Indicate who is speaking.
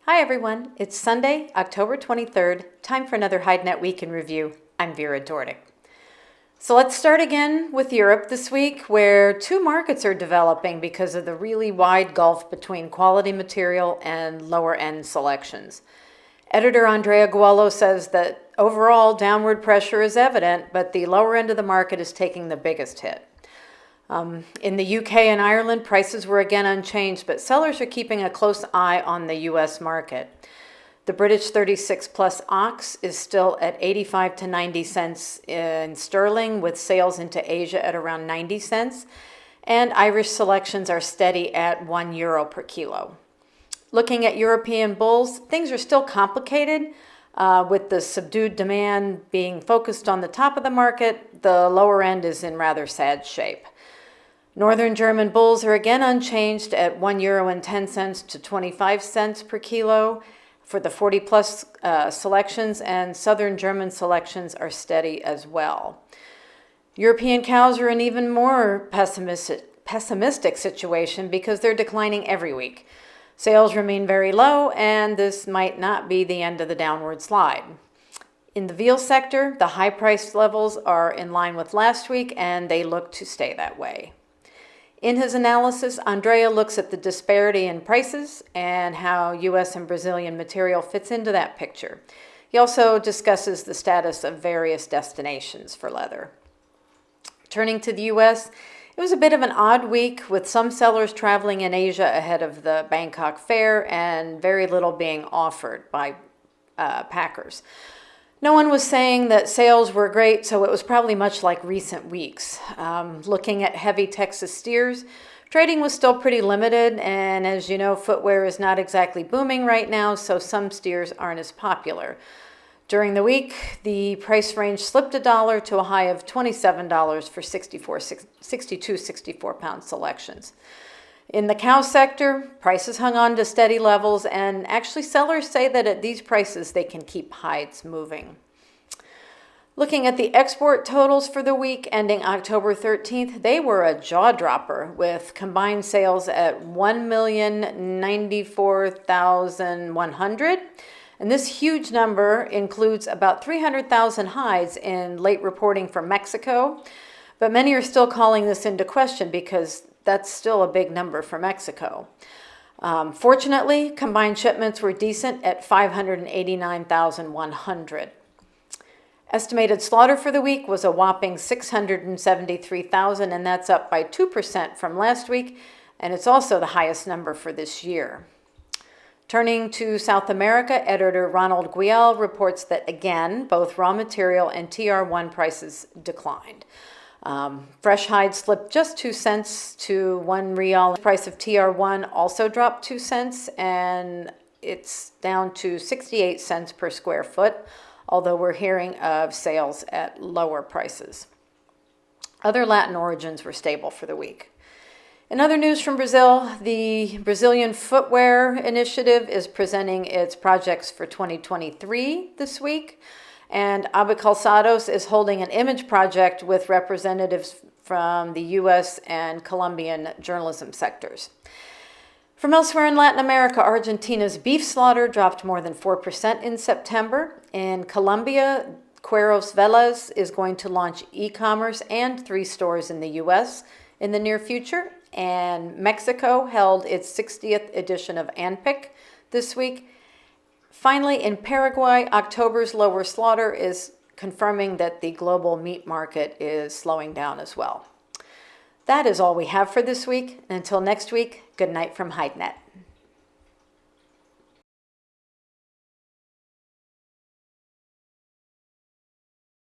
Speaker 1: Hi everyone, it's Sunday, October 23rd, time for another HideNet Week in Review. I'm Vera Dordick. So let's start again with Europe this week, where two markets are developing because of the really wide gulf between quality material and lower end selections. Editor Andrea Guallo says that overall downward pressure is evident, but the lower end of the market is taking the biggest hit. In the UK and Ireland, prices were again unchanged, but sellers are keeping a close eye on the US market. The British 36 plus ox is still at 85 to 90 cents in sterling, with sales into Asia at around 90 cents, and Irish selections are steady at €1 per kilo. Looking at European bulls, things are still complicated. With the subdued demand being focused on the top of the market, the lower end is in rather sad shape. Northern German bulls are again unchanged at €1.10 to 25 cents per kilo for the 40 plus selections, and Southern German selections are steady as well. European cows are in even more pessimistic situation because they're declining every week. Sales remain very low, and this might not be the end of the downward slide. In the veal sector, the high price levels are in line with last week, and they look to stay that way. In his analysis, Andrea looks at the disparity in prices and how U.S. and Brazilian material fits into that picture. He also discusses the status of various destinations for leather. Turning to the U.S., it was a bit of an odd week, with some sellers traveling in Asia ahead of the Bangkok Fair and very little being offered by packers. No one was saying that sales were great, so it was probably much like recent weeks. Looking at heavy Texas steers, trading was still pretty limited, and as you know, footwear is not exactly booming right now, so some steers aren't as popular. During the week, the price range slipped $1 to a high of $27 for 62 64-pound selections. In the cow sector, prices hung on to steady levels, and actually sellers say that at these prices they can keep hides moving. Looking at the export totals for the week ending October 13th, they were a jaw-dropper, with combined sales at 1,094,100. And this huge number includes about 300,000 hides in late reporting from Mexico, but many are still calling this into question because that's still a big number for Mexico. Fortunately, combined shipments were decent at 589,100. Estimated slaughter for the week was a whopping 673,000, and that's up by 2% from last week, and it's also the highest number for this year. Turning to South America, editor Ronald Guial reports that, again, both raw material and TR1 prices declined. Fresh hide slipped just 2 cents to 1 real. The price of TR1 also dropped 2 cents, and it's down to 68 cents per square foot, although we're hearing of sales at lower prices. Other Latin origins were stable for the week. In other news from Brazil, the Brazilian Footwear Initiative is presenting its projects for 2023 this week. And Aba Calçados is holding an image project with representatives from the U.S. and Colombian journalism sectors. From elsewhere in Latin America, Argentina's beef slaughter dropped more than 4% in September. In Colombia, Cueros Velas is going to launch e-commerce and 3 stores in the U.S. in the near future. And Mexico held its 60th edition of ANPIC this week. Finally, in Paraguay, October's lower slaughter is confirming that the global meat market is slowing down as well. That is all we have for this week. Until next week, good night from HideNet.